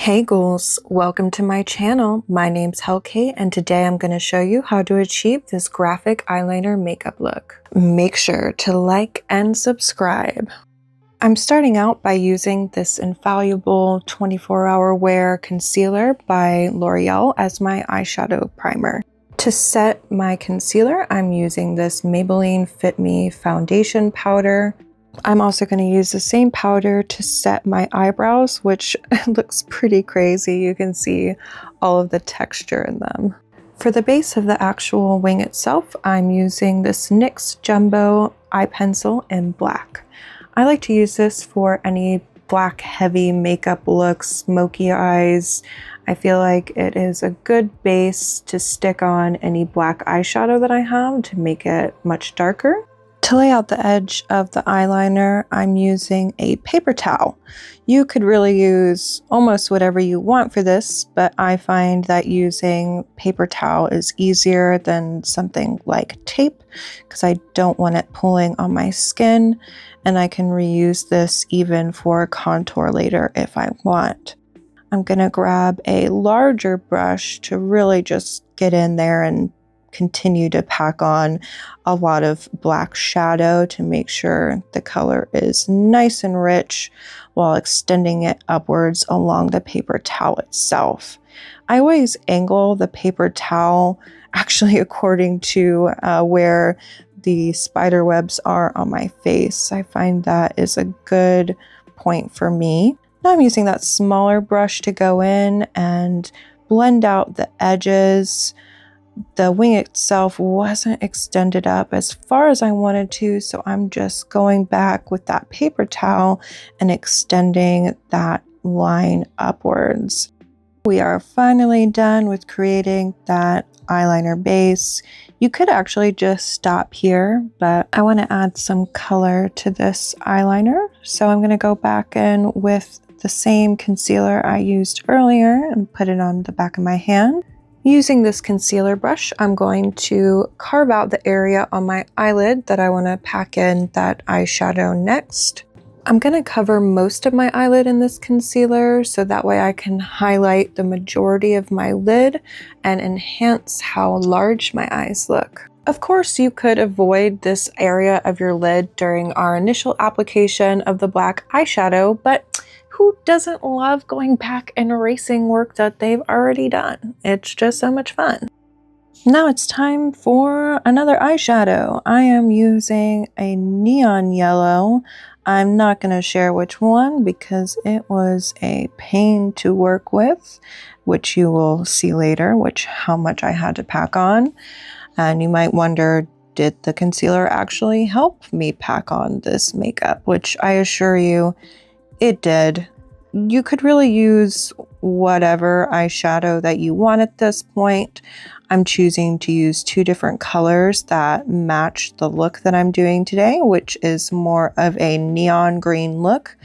Hey ghouls, welcome to my channel. My name's Kate, and today I'm going to show you how to achieve this graphic eyeliner makeup look. Make sure to like and subscribe. I'm starting out by using this Infallible 24-hour wear concealer by L'Oreal as my eyeshadow primer. To set my concealer, I'm using this Maybelline Fit Me foundation powder. I'm also going to use the same powder to set my eyebrows, which looks pretty crazy. You can see all of the texture in them. For the base of the actual wing itself, I'm using this NYX Jumbo eye pencil in black. I like to use this for any black heavy makeup looks, smoky eyes. I feel like it is a good base to stick on any black eyeshadow that I have to make it much darker. To lay out the edge of the eyeliner, I'm using a paper towel. You could really use almost whatever you want for this, but I find that using paper towel is easier than something like tape because I don't want it pulling on my skin, and I can reuse this even for contour later if I want. I'm going to grab a larger brush to really just get in there and continue to pack on a lot of black shadow to make sure the color is nice and rich while extending it upwards along the paper towel itself. I always angle the paper towel actually according to where the spider webs are on my face. I find that is a good point for me. Now I'm using that smaller brush to go in and blend out the edges. The wing itself wasn't extended up as far as I wanted to, so I'm just going back with that paper towel and extending that line upwards. We are finally done with creating that eyeliner base. You could actually just stop here, but I want to add some color to this eyeliner, so I'm going to go back in with the same concealer I used earlier and put it on the back of my hand. Using this concealer brush, I'm going to carve out the area on my eyelid that I want to pack in that eyeshadow next. I'm going to cover most of my eyelid in this concealer so that way I can highlight the majority of my lid and enhance how large my eyes look. Of course, you could avoid this area of your lid during our initial application of the black eyeshadow, but who doesn't love going back and erasing work that they've already done? It's just so much fun. Now it's time for another eyeshadow. I am using a neon yellow. I'm not going to share which one because it was a pain to work with, which you will see later, how much I had to pack on. And you might wonder, did the concealer actually help me pack on this makeup? Which I assure you, it did. You could really use whatever eyeshadow that you want at this point. I'm choosing to use two different colors that match the look that I'm doing today, which is more of a neon green look.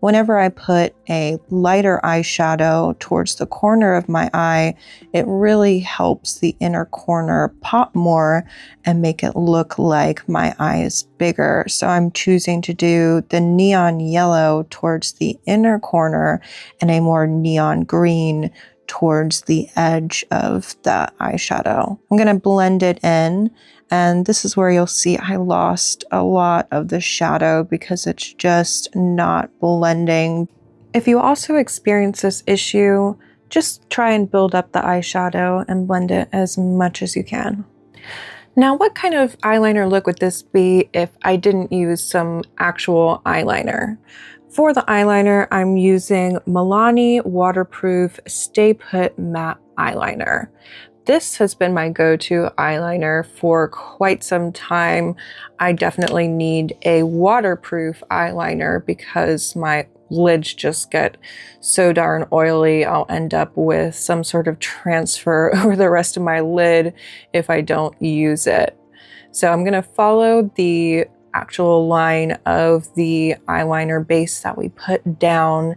Whenever I put a lighter eyeshadow towards the corner of my eye, it really helps the inner corner pop more and make it look like my eye is bigger. So I'm choosing to do the neon yellow towards the inner corner and a more neon green towards the edge of the eyeshadow. I'm going to blend it in, and this is where you'll see I lost a lot of the shadow because it's just not blending. If you also experience this issue, just try and build up the eyeshadow and blend it as much as you can. Now, what kind of eyeliner look would this be if I didn't use some actual eyeliner? For the eyeliner, I'm using Milani Waterproof Stay Put Matte Eyeliner. This has been my go-to eyeliner for quite some time. I definitely need a waterproof eyeliner because my lids just get so darn oily. I'll end up with some sort of transfer over the rest of my lid if I don't use it. So I'm going to follow the actual line of the eyeliner base that we put down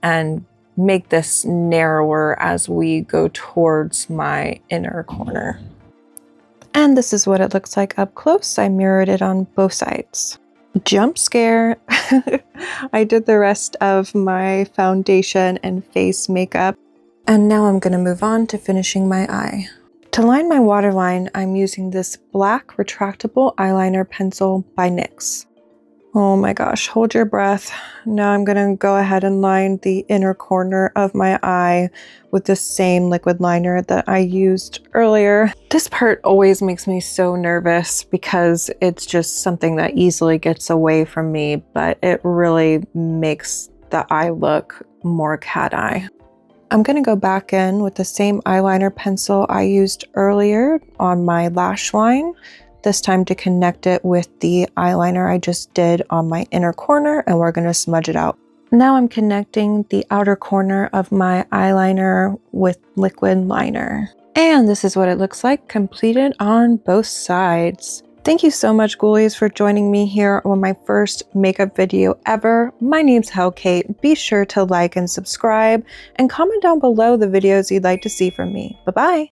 and make this narrower as we go towards my inner corner. And this is what it looks like up close. I mirrored it on both sides. Jump scare. I did the rest of my foundation and face makeup, and now I'm gonna move on to finishing my eye. To line my waterline, I'm using this black retractable eyeliner pencil by NYX. Oh my gosh, hold your breath. Now I'm gonna go ahead and line the inner corner of my eye with the same liquid liner that I used earlier. This part always makes me so nervous because it's just something that easily gets away from me, but it really makes the eye look more cat eye. I'm gonna go back in with the same eyeliner pencil I used earlier on my lash line, this time to connect it with the eyeliner I just did on my inner corner, and we're gonna smudge it out. Now I'm connecting the outer corner of my eyeliner with liquid liner. And this is what it looks like completed on both sides. Thank you so much, Ghoulies, for joining me here on my first makeup video ever. My name's Kate. Be sure to like and subscribe and comment down below the videos you'd like to see from me. Bye-bye.